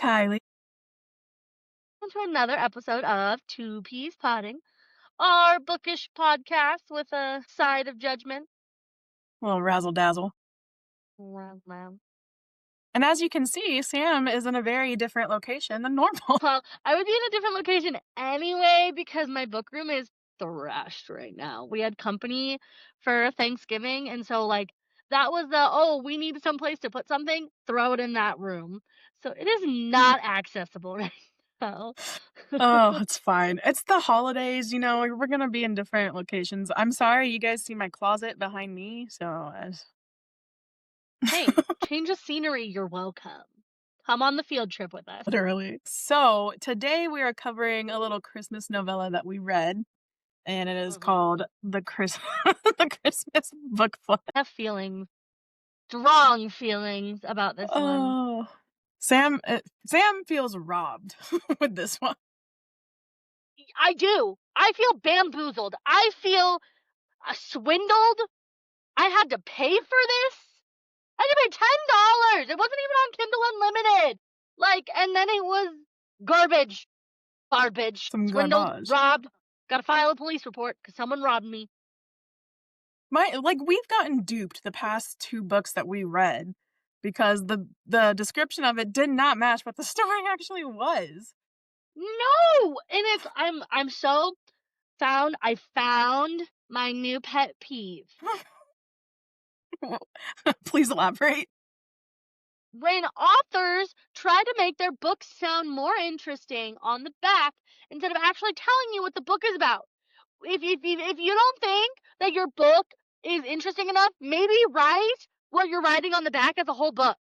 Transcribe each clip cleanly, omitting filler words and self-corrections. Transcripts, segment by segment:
Kylie. Welcome to another episode of Two Peas Potting, our bookish podcast with a side of judgment. A little razzle dazzle. Well, And as you can see, Sam is in a very different location than normal. I would be in a different location anyway because my book room is thrashed right now. We had company for Thanksgiving, and so that was we need some place to put something, throw it in that room. So it is not accessible right now. Oh, it's fine. It's the holidays, we're gonna be in different locations. I'm sorry you guys see my closet behind me, so Hey, change of scenery, you're welcome. Come on the field trip with us. literally. So today we are covering a little Christmas novella that we read, and it is called the the Christmas Book Club. I have feelings, strong feelings about this one. Oh, Sam feels robbed with this one. I do. I feel bamboozled. I feel swindled. I had to pay for this. I had to pay $10. It wasn't even on Kindle Unlimited. And then it was garbage. Some Swindled, garbage. robbed. Got to file a police report because someone robbed me. We've gotten duped the past 2 books that we read because the description of it did not match what the story actually was. No, and I'm so I found my new pet peeve. Please elaborate. When authors try to make their books sound more interesting on the back instead of actually telling you what the book is about. If you don't think that your book is interesting enough, maybe write what you're writing on the back as a whole book.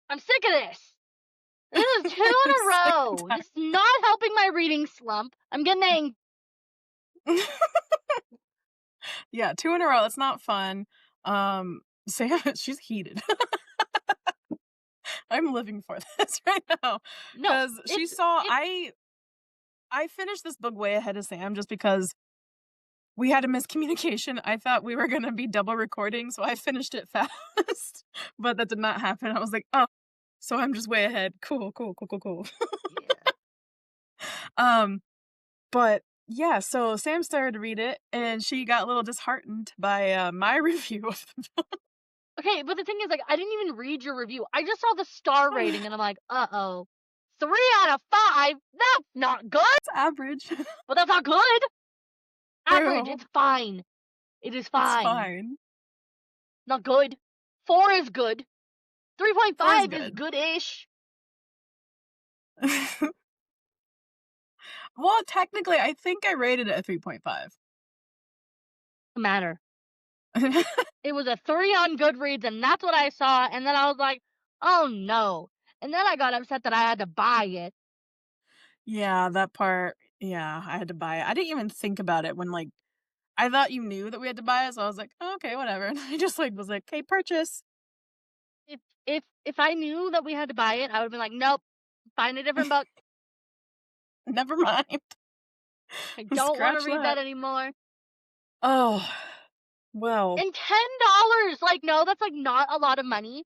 I'm sick of this. This is 2 in a row. This is not helping my reading slump. I'm getting angry. Yeah, 2 in a row. That's not fun. Sam, she's heated. I'm living for this right now No, because I finished this book way ahead of Sam just because we had a miscommunication. I thought we were gonna be double recording, so I finished it fast, but that did not happen. I was like, "Oh, so I'm just way ahead. Cool." Yeah. But yeah, so Sam started to read it, and she got a little disheartened by my review of the book. Okay, but the thing is, I didn't even read your review. I just saw the star rating, and I'm like, uh-oh. 3 out of 5? That's not good! It's average. But that's not good! Average, True. it's fine. It is It's fine. fine. Not good. 4 is good. 3.5 is good. good-ish. Well, technically, I think I rated it a 3.5. Doesn't matter. It was a 3 on Goodreads, and that's what I saw, and then I was like, oh no. And then I got upset that I had to buy it. Yeah, that part, yeah, I had to buy it. I didn't even think about it when, I thought you knew that we had to buy it, so I was like, "Oh, okay, whatever." And I just, was like, "Okay, purchase." If I knew that we had to buy it, I would've been like, nope, find a different book. Never mind. I don't want to Scratch read that. that anymore. Oh, well. And $10, no, that's not a lot of money.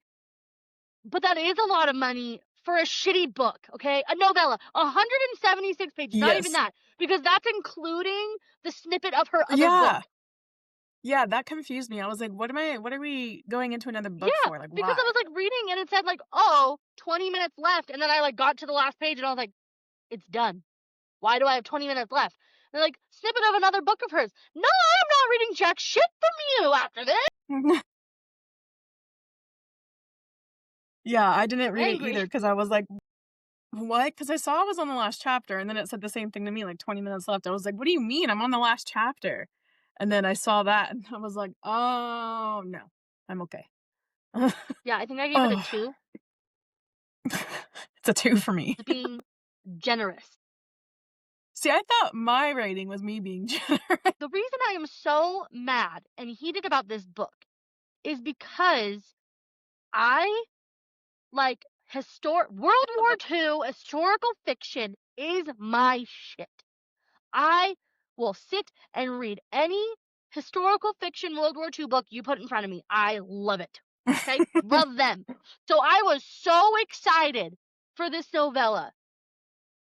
But that is a lot of money for a shitty book, okay? A novella, 176 pages, not even Yes. that, because that's including the snippet of her other Yeah. book. Yeah, that confused me. I was like, what are we going into another book Yeah, for? because Why? I was reading and it said 20 minutes left, and then I got to the last page and I was like, it's done. Why do I have 20 minutes left? And they're snippet of another book of hers. No, I'm not reading jack shit from you after this. Yeah, I didn't read it Angry. either because I was like, what? Because I saw I was on the last chapter, and then it said the same thing to me, 20 minutes left. I was like, what do you mean? I'm on the last chapter. And then I saw that, and I was like, oh, no, I'm okay. Yeah, I think I gave it a Oh, 2. it's a 2 for me. Being generous. See, I thought my rating was me being generous. The reason I am so mad and heated about this book is because I World War II historical fiction is my shit. I will sit and read any historical fiction World War II book you put in front of me. I love it. Okay? Love them. So I was so excited for this novella.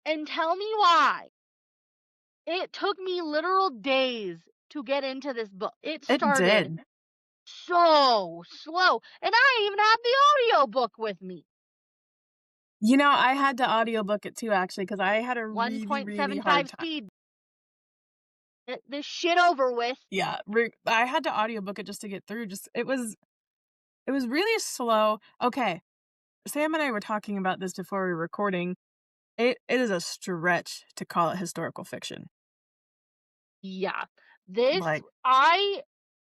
And tell me why. It took me literal days to get into this book. It It started did. so slow. And I even have the audio book with me. You know, I had to audiobook it too, actually, because I had a really, really hard 1.75 time. speed. Get this shit over with. Yeah, I had to audiobook it just to get through. Just it was really slow. Okay, Sam and I were talking about this before we were recording. It is a stretch to call it historical fiction. Yeah. This, Like, I,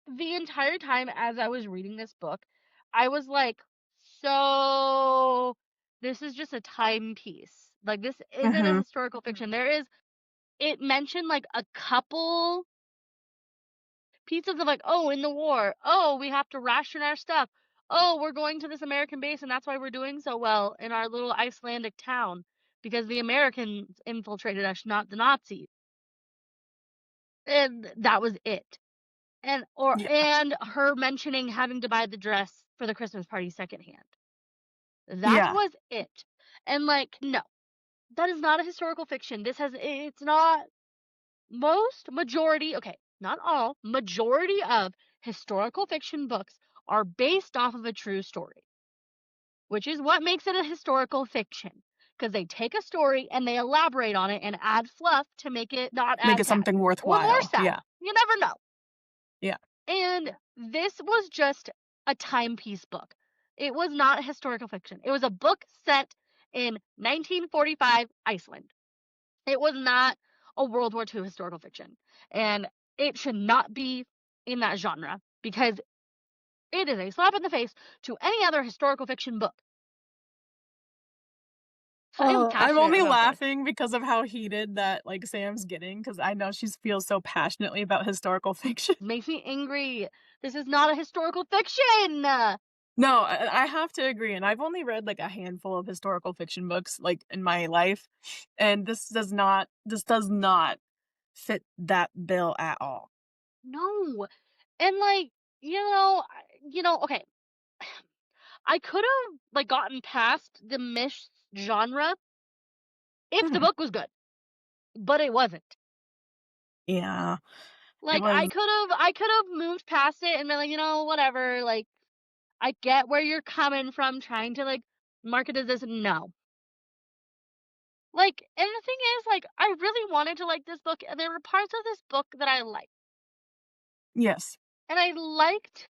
the entire time as I was reading this book, I was like, so this is just a timepiece. Like, this isn't a mhm, historical fiction. It mentioned like a couple pieces of like, oh, in the war, oh, we have to ration our stuff. Oh, we're going to this American base and that's why we're doing so well in our little Icelandic town because the Americans infiltrated us, not the Nazis. And that was it. yeah, And her mentioning having to buy the dress for the Christmas party secondhand. That yeah. was it. And like, no, that is not a historical fiction. It's not okay, not all, majority of historical fiction books are based off of a true story, which is what makes it a historical fiction. Because they take a story and they elaborate on it and add fluff to make it not Make as it sad something or more worthwhile. sad. Yeah, You never know. yeah. And this was just a timepiece book. It was not historical fiction. It was a book set in 1945 Iceland. It was not a World War II historical fiction. And it should not be in that genre because it is a slap in the face to any other historical fiction book. So I am I'm passionate only about this. laughing because of how heated that, like, Sam's getting, because I know she feels so passionately about historical fiction. Makes me angry. This is not a historical fiction. No, I have to agree, and I've only read, like, a handful of historical fiction books, like, in my life, and this does not fit that bill at all. No. And like, okay. I could have like gotten past the mish genre if the Mhm. book was good, but it wasn't. Yeah, it Like was I could have moved past it and been like, whatever, like I get where you're coming from trying to like market as this. No. Like, and the thing is, like, I really wanted to like this book, and there were parts of this book that I liked. yes. And I liked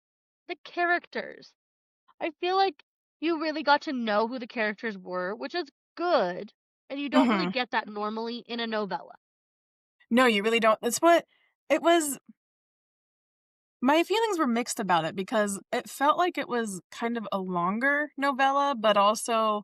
the characters. I feel like you really got to know who the characters were, which is good. And you don't really Mhm. get that normally in a novella. No, you really don't. That's what it was. My feelings were mixed about it because it felt like it was kind of a longer novella, but also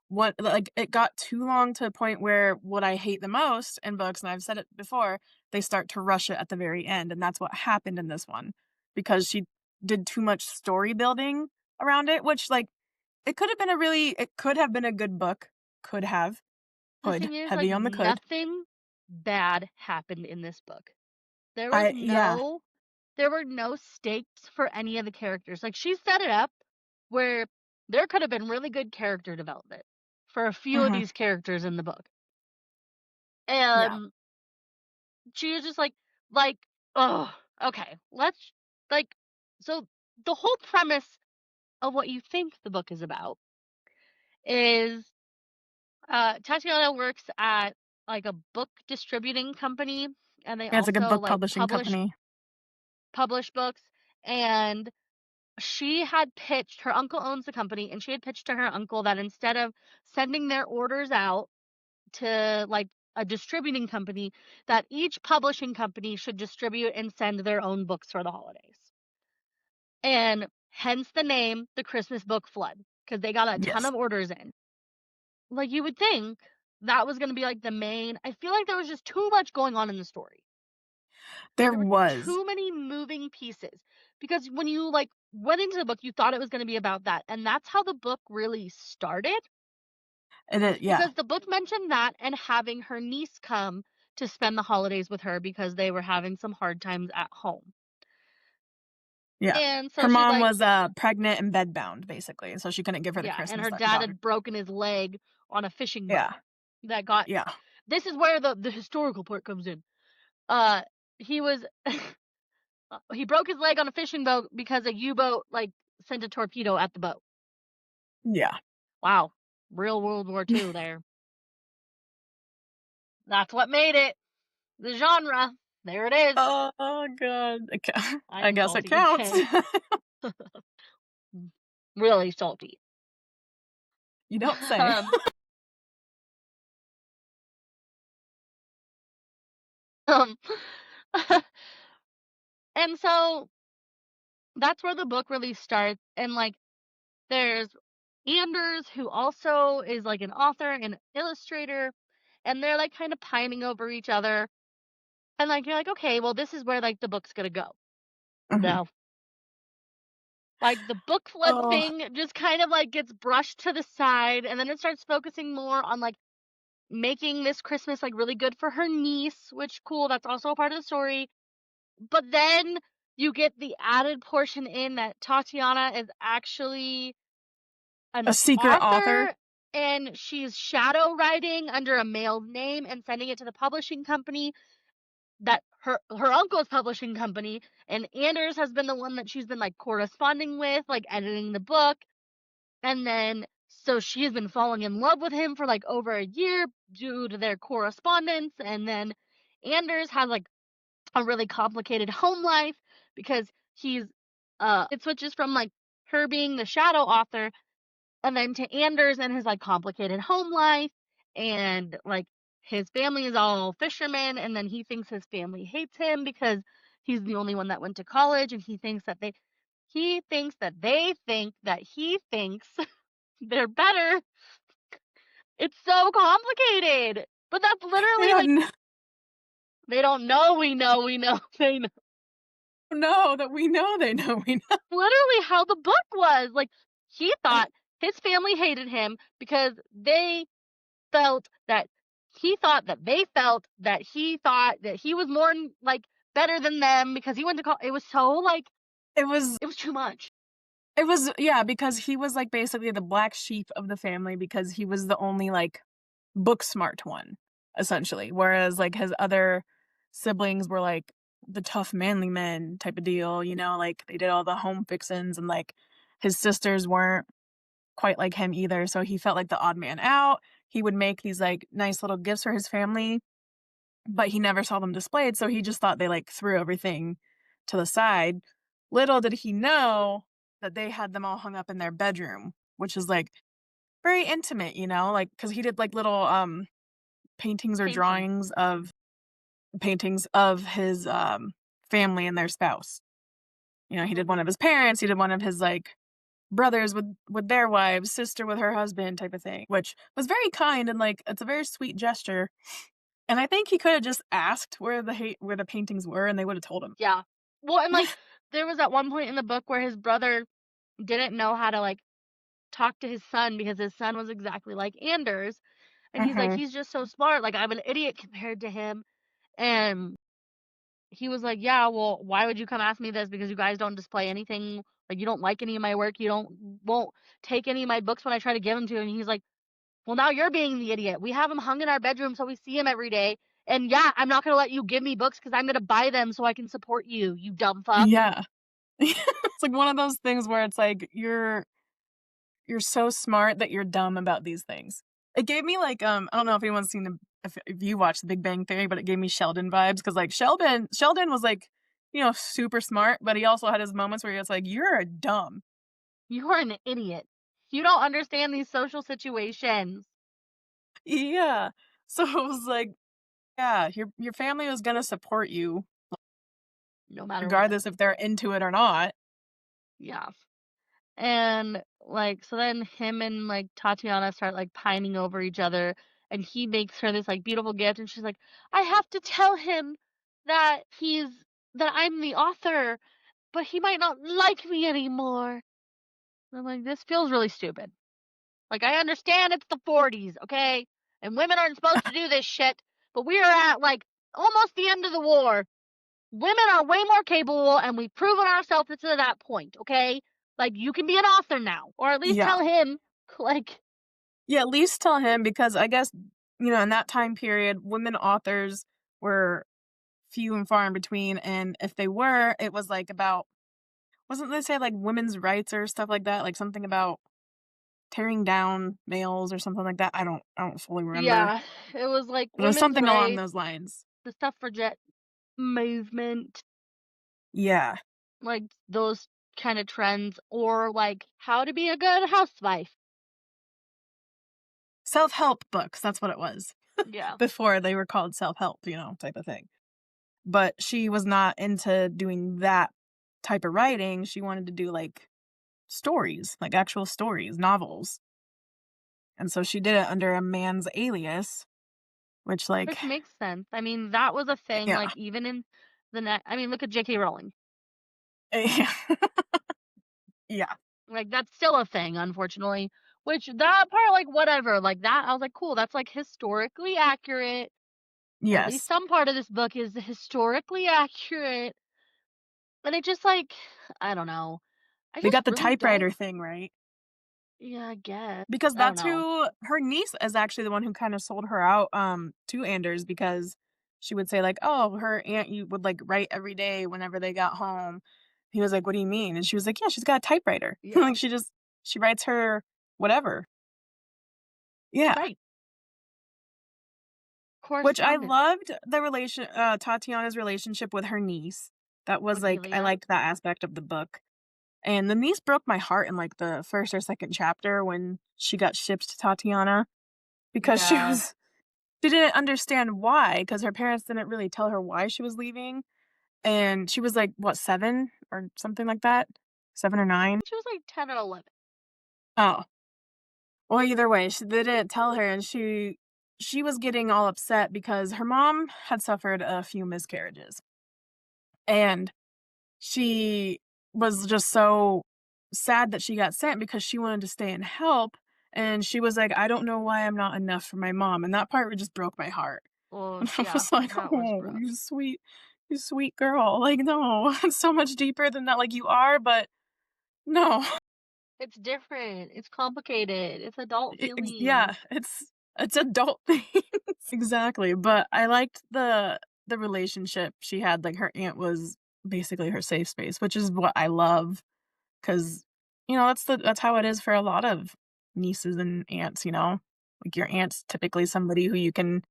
what like, it got too long to a point where what I hate the most in books, and I've said it before, they start to rush it at the very end, and that's what happened in this one, because she did too much story building around it, which, like, it could have been a good book, could have, The thing is, like, heavy on the could. nothing bad happened in this book. There was I yeah, no there were no stakes for any of the characters. Like she set it up where there could have been really good character development for a few of mhm, these characters in the book. yeah. And she was just like, oh, okay, let's like so the whole premise of what you think the book is about is Tatiana works at like a book distributing company and they Yeah, it's like a also book like publishing company. publish books and she had pitched her uncle owns the company and she had pitched to her uncle that instead of sending their orders out to like a distributing company that each publishing company should distribute and send their own books for the holidays. And hence the name The Christmas Book Flood because they got a ton Yes. of orders in. Like you would think that was going to be like the main. I feel like there was just too much going on in the story. There There were was. too many moving pieces because when you like went into the book, you thought it was going to be about that, and that's how the book really started. Yeah. Because the book mentioned that and having her niece come to spend the holidays with her because they were having some hard times at home. Yeah. And so Her she's mom like, was, pregnant and bedbound, basically, so she couldn't give her the yeah, and Christmas her dad daughter. had broken his leg on a fishing boat Yeah, that got yeah, this is where the historical part comes in. Uh, he was he broke his leg on a fishing boat because a U-boat, like, sent a torpedo at the boat. yeah. Wow. Real World War II there. That's what made it. The genre. There it is. Oh god. I I am guess it salty, counts. okay? Really salty. You don't say. Um, um, and so that's where the book really starts. And like, there's Anders, who also is like an author and illustrator, and they're like kind of pining over each other. And like, you're like, okay, well, this is where like the book's gonna go. Mhm. No, like the book flood Oh, thing just kind of like gets brushed to the side, and then it starts focusing more on like making this Christmas like really good for her niece, which cool, that's also a part of the story. But then you get the added portion in that Tatiana is actually an a secret author? author, and she's shadow writing under a male name and sending it to the publishing company that her uncle's publishing company, and Anders has been the one that she's been like corresponding with, like editing the book. And then so she has been falling in love with him for like over a year due to their correspondence. And then Anders has like a really complicated home life because he's it switches from like her being the shadow author and then to Anders and his like complicated home life, and like his family is all fishermen, and then he thinks his family hates him because he's the only one that went to college, and he thinks that they think that he thinks they're better. It's so complicated. But that's I literally like don't they don't know we know they know know that we know they know we know. literally how the book was. Like he thought his family hated him because they felt that he thought that they felt that he thought that he was more like better than them because he went to college. It was so like It was it was too much. yeah, because he was, like, basically the black sheep of the family because he was the only, like, book smart one, essentially, whereas, like, his other siblings were, like, the tough manly men type of deal, like, they did all the home fixins and, like, his sisters weren't quite like him either, so he felt like the odd man out. He would make these, like, nice little gifts for his family, but he never saw them displayed, so he just thought they, like, threw everything to the side. Little did he know that they had them all hung up in their bedroom, which is, like, very intimate, like because he did, like, little, paintings or Painting. drawings of paintings of his, family and their spouse. He did one of his parents, he did one of his, like, brothers with their wives, sister with her husband type of thing, which was very kind and, like, it's a very sweet gesture, and I think he coulda just asked where the paintings were, and they woulda told him. Yeah. Well, and like there was at one point in the book where his brother didn't know how to like talk to his son because his son was exactly like Anders. And he's like, Mhm. he's just so smart. Like I'm an idiot compared to him. And he was like, "Yeah, well, why would you come ask me this? Because you guys don't display anything. Like, you don't like any of my work. You won't take any of my books when I try to give them to you." And he's like, "Well, now you're being the idiot. We have them hung in our bedroom so we see them every day. And yeah, I'm not gonna let you give me books because I'm gonna buy them so I can support you. You dumb fuck." Yeah. It's like one of those things where it's like, you're so smart that you're dumb about these things. It gave me, like, I don't know if anyone's seen if you watched The Big Bang Theory, but it gave me Sheldon vibes because like, Sheldon was, like, super smart, but he also had his moments where he was like, "You're a dumb." You are an idiot. You don't understand these social situations. Yeah. So it was like, yeah, your family was gonna support you No matter what. regardless if they're into it or not. Yeah. And, like, so then him and, like, Tatiana start, like, pining over each other, and he makes her this, like, beautiful gift, and she's like, "I have to tell him that that I'm the author, but he might not like me anymore." And I'm like, "This feels really stupid." Like, I understand it's the '40s, okay? And women aren't supposed to do this shit, but we are at, like, almost the end of the war. Women are way more capable, and we've proven ourselves to that point, okay? Like, you can be an author now, or at least Yeah. tell him, like, Yeah, at least tell him because I guess, in that time period, women authors were few and far in between, and if they were, it was, like, about wasn't they say, like, women's rights or stuff like that? Like, something about tearing down males or something like that? I don't fully remember, yeah, it was like but it was women's something along rights, those lines. the suffragette movement, Yeah. like those kind of trends, or like how to be a good housewife. Self-help books, that's what it was. Yeah. Before they were called self-help, type of thing. But she was not into doing that type of writing, she wanted to do, like, stories, like actual stories, novels, and so she did it under a man's alias, which, like Which makes sense. I mean, that was a thing, yeah. like, even in I mean, look at J.K. Rowling. Yeah. Yeah. Like, that's still a thing, unfortunately. Which that part, like, whatever, like that, I was like, cool, that's like historically accurate. At least Yes. some part of this book is historically accurate. And it just like, I don't know. I They just got the really don't. typewriter thing right, Yeah, I guess. because I don't that's know. who her niece is actually the one who kinda sold her out, to Anders because she would say, like, "Oh, her aunt you would, like, write every day whenever they got home." He was like, "What do you mean?" And she was like, "Yeah, she's got a typewriter." Yeah. Like, she writes her whatever. Yeah. Right. Which I Correspondence. loved the Tatiana's relationship with her niece. That was, With like I Ilya. liked that aspect of the book. And the niece broke my heart in, like, the 1st or 2nd chapter when she got shipped to Tatiana because Yeah. she didn't understand why, because her parents didn't really tell her why she was leaving, and she was, like, what, 7 or something like that? 7 or 9? She was like 10 or 11. Oh. Well, either way, they didn't tell her, and she was getting all upset because her mom had suffered a few miscarriages, and she was just so sad that she got sent because she wanted to stay and help, and she was like, "I don't know why I'm not enough for my mom," and that part just broke my heart. Well, And I yeah, was like, that was "Oh, rough. you sweet girl, like, no, it's so much deeper than that, like, you are, but no." It's different. It's complicated. It's adult Yeah, feelings. it's adult things. Exactly, but I liked the relationship she had, like, her aunt was basically her safe space, which is what I love. 'Cause, that's how it is for a lot of nieces and aunts. Like, your aunt's typically somebody who you can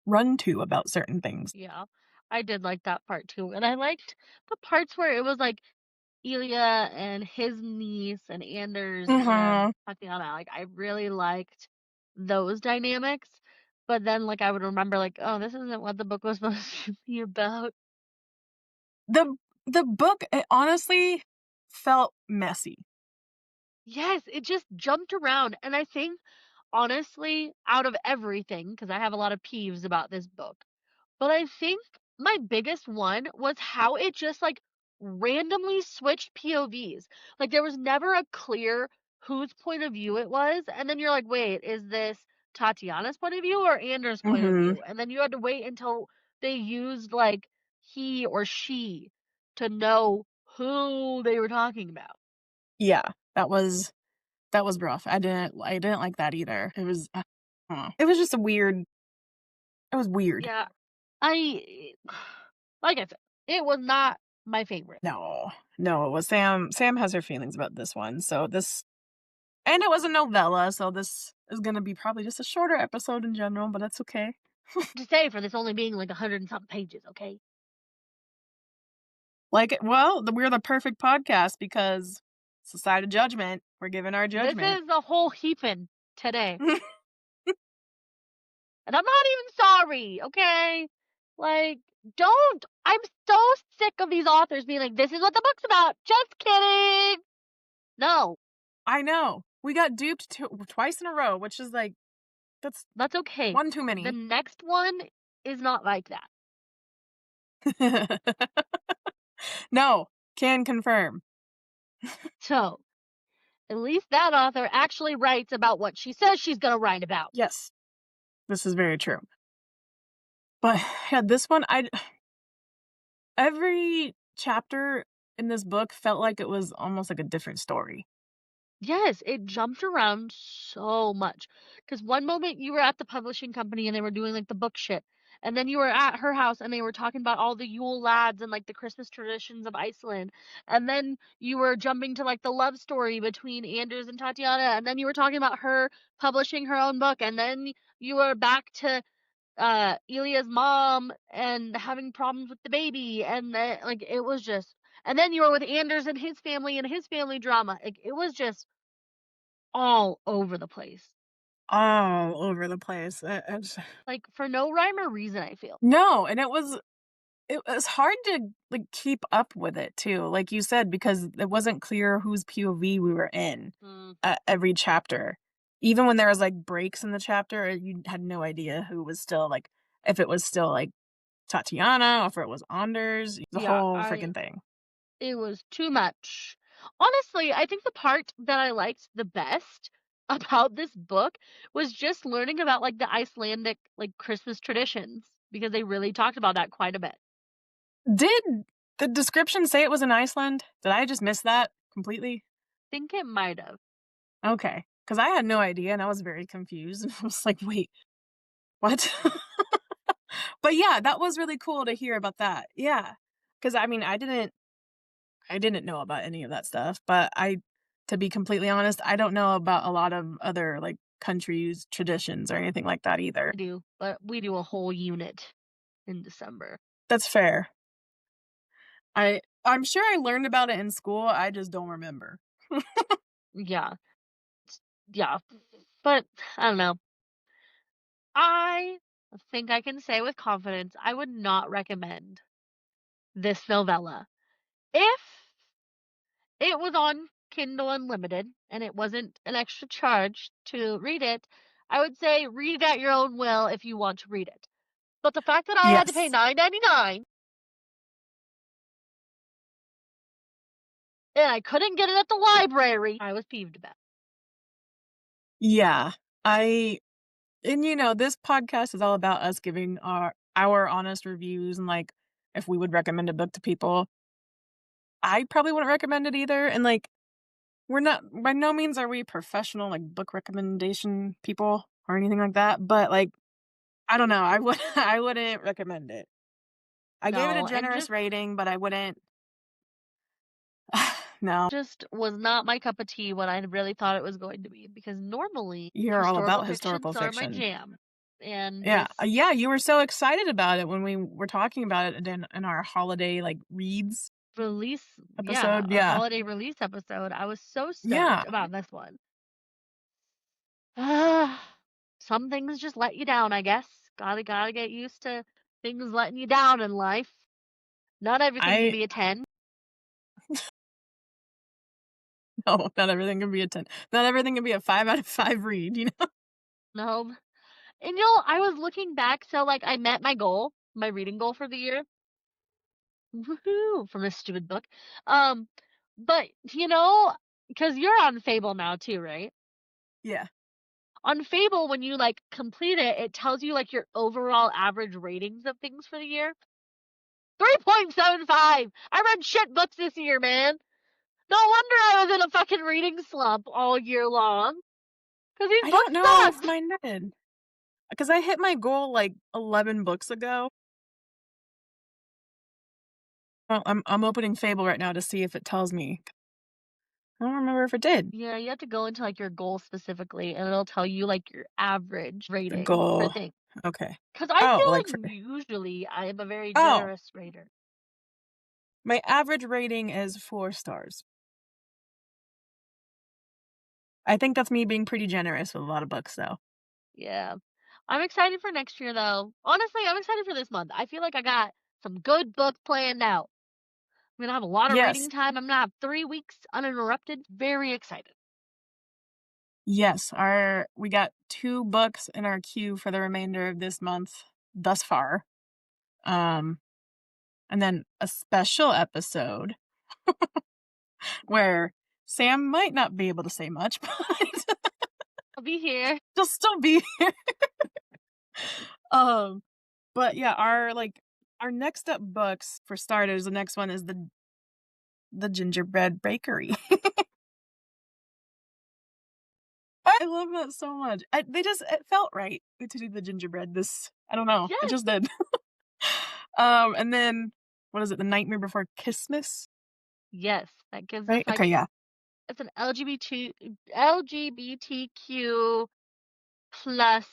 run to about certain things. Yeah. I did like that part too. And I liked the parts where it was like Ilya and his niece and Anders and Mhm. Tatiana. Like, I really liked those dynamics. But then, like, I would remember, like, oh, this isn't what the book was supposed to be about. The the book, it honestly felt messy. Yes, it just jumped around. And I think, honestly, out of everything, because I have a lot of peeves about this book, but I think my biggest one was how it just, like, randomly switched POVs. Like, there was never a clear whose point of view it was, and then you're like, "Wait, is this Tatiana's point of view or Anders' point of Mhm. view?" And then you had to wait until they used, like, he or she to know who they were talking about. Yeah, that was rough. I didn't like that either. It was just it was weird. Yeah, I like I said, it was not my favorite. No. No, it was Sam has her feelings about this one, so this and it was a novella, so this is gonna be probably just a shorter episode in general, but that's okay. To say for this only being like 100 and something pages, okay? Like, well, we're the perfect podcast because it's a side of judgment. We're giving our This judgment. is a whole heaping today. And I'm not even sorry, okay? Like, don't. I'm so sick of these authors being like, this is what the book's about. Just kidding. No, I know. We got duped twice in a row, which is like that's that's okay. one too The many. next one is not like that. No, can confirm. So, at least that author actually writes about what she says she's going to write about. Yes, this is very true. But yeah, this one every chapter in this book felt like it was almost like a different story. Yes, it jumped around so much. Because one moment you were at the publishing company and they were doing like the book shit. And then you were at her house and they were talking about all the Yule lads and like the Christmas traditions of Iceland. And then you were jumping to like the love story between Anders and Tatiana. And then you were talking about her publishing her own book. And then you were back to Ilya's mom and having problems with the baby. And then like it was just, and then you were with Anders and his family drama. Like it was just all over the place. All over the place. Like, for no rhyme or reason, I feel. No, and it was hard to, like, keep up with it too, like you said, because it wasn't clear whose POV we were in Mm, at every chapter. Even when there was, like, breaks in the chapter, you had no idea who was still, like, if it was still, like, Tatiana or if it was Anders, the yeah, whole freaking thing. it was too much. Honestly, I think the part that I liked the best about this book was just learning about, like, the Icelandic, like, Christmas traditions, because they really talked about that quite a bit. Did the description say it was in Iceland? Did I just miss that completely? Think it might have. Okay, because I had no idea and I was very confused, and I was like, "Wait, what?" But yeah, that was really cool to hear about that. Yeah, because I mean, I didn't know about any of that stuff, but to be completely honest, I don't know about a lot of other, like, countries' traditions or anything like that either. I do, but we do a whole unit in December. That's fair. I'm sure I learned about it in school, I just don't remember. Yeah, yeah, but I don't know. I think I can say with confidence I would not recommend this novella. If it was on Kindle Unlimited and it wasn't an extra charge to read it, I would say read it at your own will if you want to read it. But the fact that I had to pay Yes. $9.99 and I couldn't get it at the library, I was peeved about. Yeah. I and, this podcast is all about us giving our honest reviews and, like, if we would recommend a book to people. I probably wouldn't recommend it either, and, like, we're not by no means are we professional, like, book recommendation people or anything like that, but, like, I don't know, I would I wouldn't recommend it. I gave it a No, and generous rating, but I wouldn't no, just was not my cup of tea what I really thought it was going to be because normally you're all historical about historical fictions are my fiction. jam. And Yeah, this yeah, you were so excited about it when we were talking about it in our holiday, like, reads release, yeah, episode, our yeah. holiday release episode, I was so Yeah, stoked about this one. Ah, some things just let you down, I guess. Gotta get used to things letting you down in life. Not everything can I be a 10. no, not everything can be a 10. Not everything can be a 5 out of 5 read, you know? No. And I was looking back, so like I met my goal, my reading goal for the year. Woohoo! From this stupid book. Um, but because you're on Fable now too, right? Yeah. On Fable, when you like complete it, it tells you like your overall average ratings of things for the year. 3.75. I read shit books this year, man. No wonder I was in a fucking reading slump all year long. Cause these I don't books know if sucked. mine did, because I hit my goal, like, 11 books ago. Well, I'm opening Fable right now to see if it tells me. I don't remember if it did. Yeah, you have to go into like your goal specifically, and it'll tell you like your average The rating for goal. things. Okay. Cause I Oh, feel like, for like usually I am a very oh, generous rater. my average rating is 4 stars. I think that's me being pretty generous with a lot of books, though. Yeah. I'm excited for next year though. Honestly, I'm excited for this month. I feel like I got some good books planned out. I'm gonna have a lot of Yes. reading time. I'm gonna have 3 weeks uninterrupted. Very excited. Yes, we got 2 books in our queue for the remainder of this month thus far. Um, and then a special episode where Sam might not be able to say much, but I'll be here. she'll still be here. Um, but yeah, our, like, our next up books, for starters, the next one is the Gingerbread Bakery. I love that so much. It felt right to do the gingerbread I don't know, it Yes, just did. And then, what is it, The Nightmare Before Christmas, yes, that gives us, right? like, Okay, yeah. it's an LGBTQ plus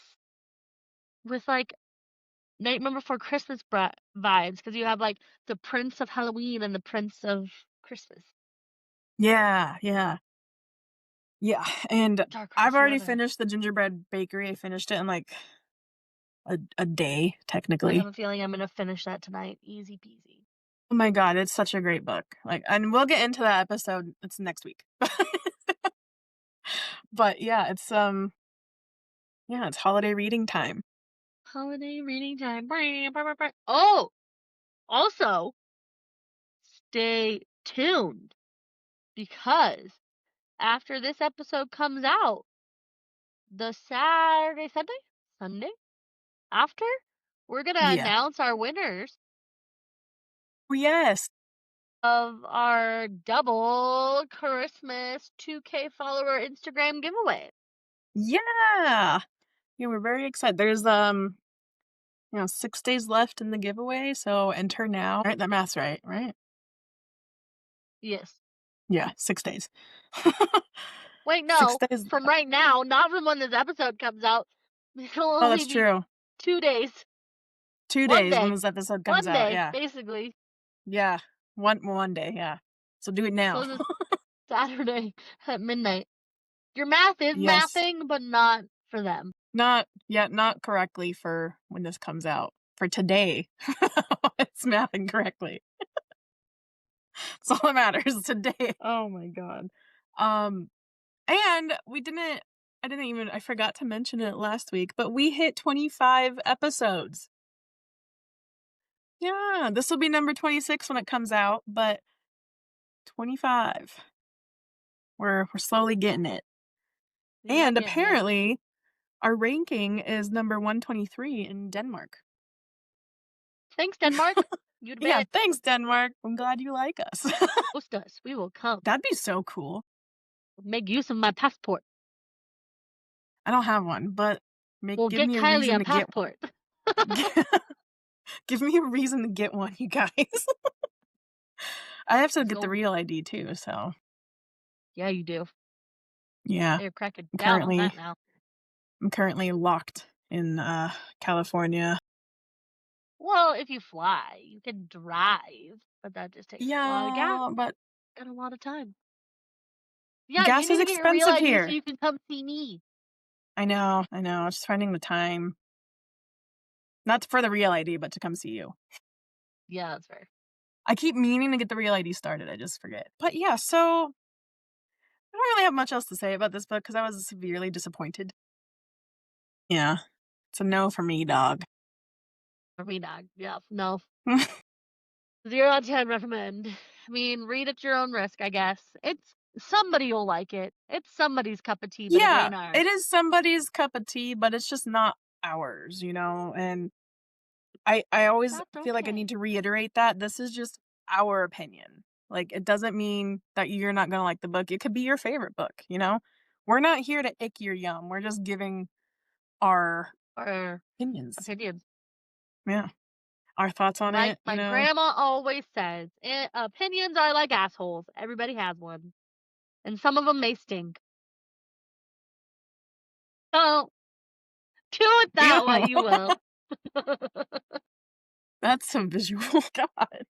with, like, Nightmare Before Christmas vibes because you have, like, the Prince of Halloween and the Prince of Christmas. Yeah, yeah, yeah, and Dark I've Horse already Runner. finished the Gingerbread Bakery. I finished it in, like, a day, I have technically. a feeling I'm gonna finish that tonight. Easy peasy. Oh my god, it's such a great book, like, and we'll get into that episode, it's next week. But yeah, yeah, it's holiday reading time. Holiday reading time. Oh, also, stay tuned because after this episode comes out, the Sunday after, we're gonna Yeah. announce our winners Oh, yes. of our double Christmas 2K follower Instagram giveaway. Yeah! Yeah, we're very excited. There's, 6 days left in the giveaway, so enter now. Right, that math's right, right? Yes. Yeah, 6 days. Wait, 6 no, days from right now, not from when this episode comes out. It'll Oh, only that's be true. 2 days. 2 One days when day. this episode comes One out, day, yeah. basically. Yeah. One day, yeah. So do it So now. this Saturday at midnight. Your math is Yes. mathing, but not for them. Not correctly for when this comes out. For today, it's mathing correctly. That's all that matters today. Oh my god. Um, and I forgot to mention it last week, but we hit 25 episodes. Yeah, this will be number 26 when it comes out, but 25. We're slowly getting it. We are And getting it. apparently, our ranking is number 123 in Denmark. Thanks, Denmark. You the Yeah, best. thanks, Denmark. I'm glad you like us. Host us. We will come. That'd be so cool. Make use of my passport. I don't have one, but We'll give get me a Kylie reason a to get passport. give me a reason to get one, you guys. I have to get the So, real ID too, so yeah, you do. yeah. They're cracking I'm down on currently that now. I'm currently locked in California. Well, if you fly, you can drive, but that just takes a lot of gas Yeah, but and a lot of time. Yeah, you gas need is to get your real expensive ID so here. you can come see me. I know. Just finding the time. Not for the real ID, but to come see you. Yeah, that's fair. I keep meaning to get the real ID started, I just forget. But yeah, so I don't really have much else to say about this book because I was severely disappointed. Yeah. It's a no for me, dog. For me, dog. Yeah, no. 0 out of 10 recommend. I mean, read at your own risk, I guess. It's somebody will like it. It's somebody's cup of tea, but it Yeah, ain't ours. it is somebody's cup of tea, but it's just not ours, you know? And I always That's feel like I okay. need to reiterate that this is just our opinion. Like, it doesn't mean that you're not gonna like the book. It could be your favorite book, you know? We're not here to ick your yum. We're just giving our Or opinions. opinions. Yeah. Our thoughts on Like it, you my know? grandma always says, opinions are like assholes. Everybody has one. And some of them may stink. So, do with Ew. that what you will. That's some visual. God.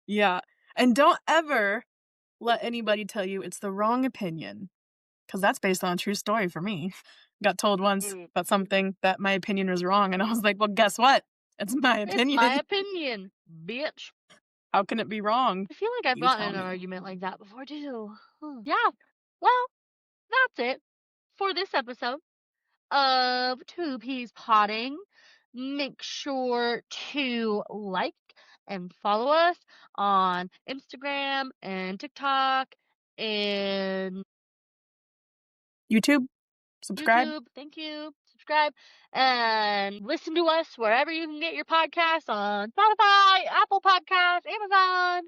Yeah. And don't ever let anybody tell you it's the wrong opinion. 'Cause that's based on a true story for me. Got told once Mm. about something that my opinion was wrong, and I was like, "Well, guess what? It's my It's my opinion. opinion, bitch. How can it be wrong? I feel like I've You gotten tell in an me." argument like that before too. Yeah. Well, that's it for this episode of Two Peas Potting. Make sure to like and follow us on Instagram and TikTok and YouTube, subscribe. YouTube. Thank you. subscribe, and listen to us wherever you can get your podcasts on Spotify, Apple Podcasts, Amazon,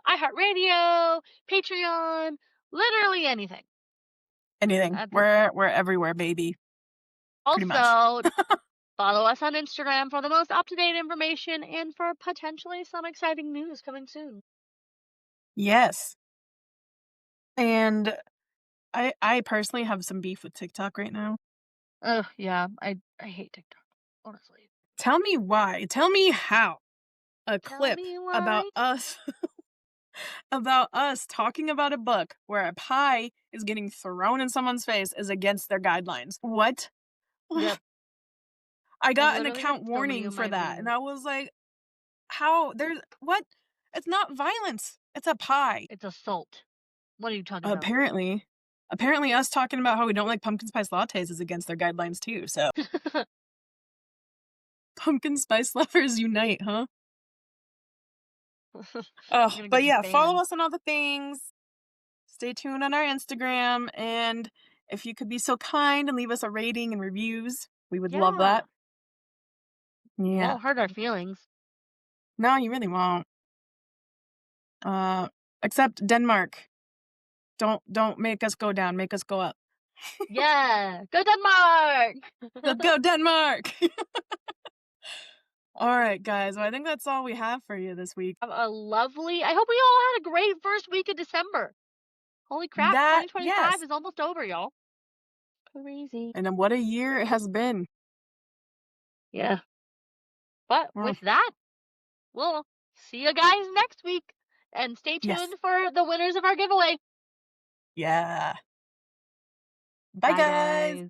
iHeartRadio, Patreon, literally anything. Anything. We're everywhere, baby. Pretty much. Also, follow us on Instagram for the most up-to-date information and for potentially some exciting news coming soon. Yes. And I personally have some beef with TikTok right now. Ugh, yeah, I hate TikTok, honestly. Tell me why. Tell me how. A Tell clip me about why. us talking about a book where a pie is getting thrown in someone's face is against their guidelines. What? Yep. I There's got an literally been account so many warning of for my that, and videos. I was like, how? There's what? It's not violence. It's a pie. It's assault. What are you talking about? Apparently, us talking about how we don't like pumpkin spice lattes is against their guidelines too. So, pumpkin spice lovers unite, huh? Oh, You're gonna but get yeah, follow banned. us on all the things. Stay tuned on our Instagram, and if you could be so kind and leave us a rating and reviews, we would love Yeah. that. Yeah. Won't hurt our feelings. No, you really won't. Except Denmark. Don't make us go down, make us go up. Yeah. Go Denmark! Let's go, Denmark! All right, guys. Well, I think that's all we have for you this week. Have a lovely, I hope we all had a great first week of December. Holy crap, 2025 Yes. is almost over, y'all. Crazy. And then what a year it has been. Yeah. But Well, with that, we'll see you guys next week. And stay yes. tuned for the winners of our giveaway. Yeah. Bye, Bye, guys. guys.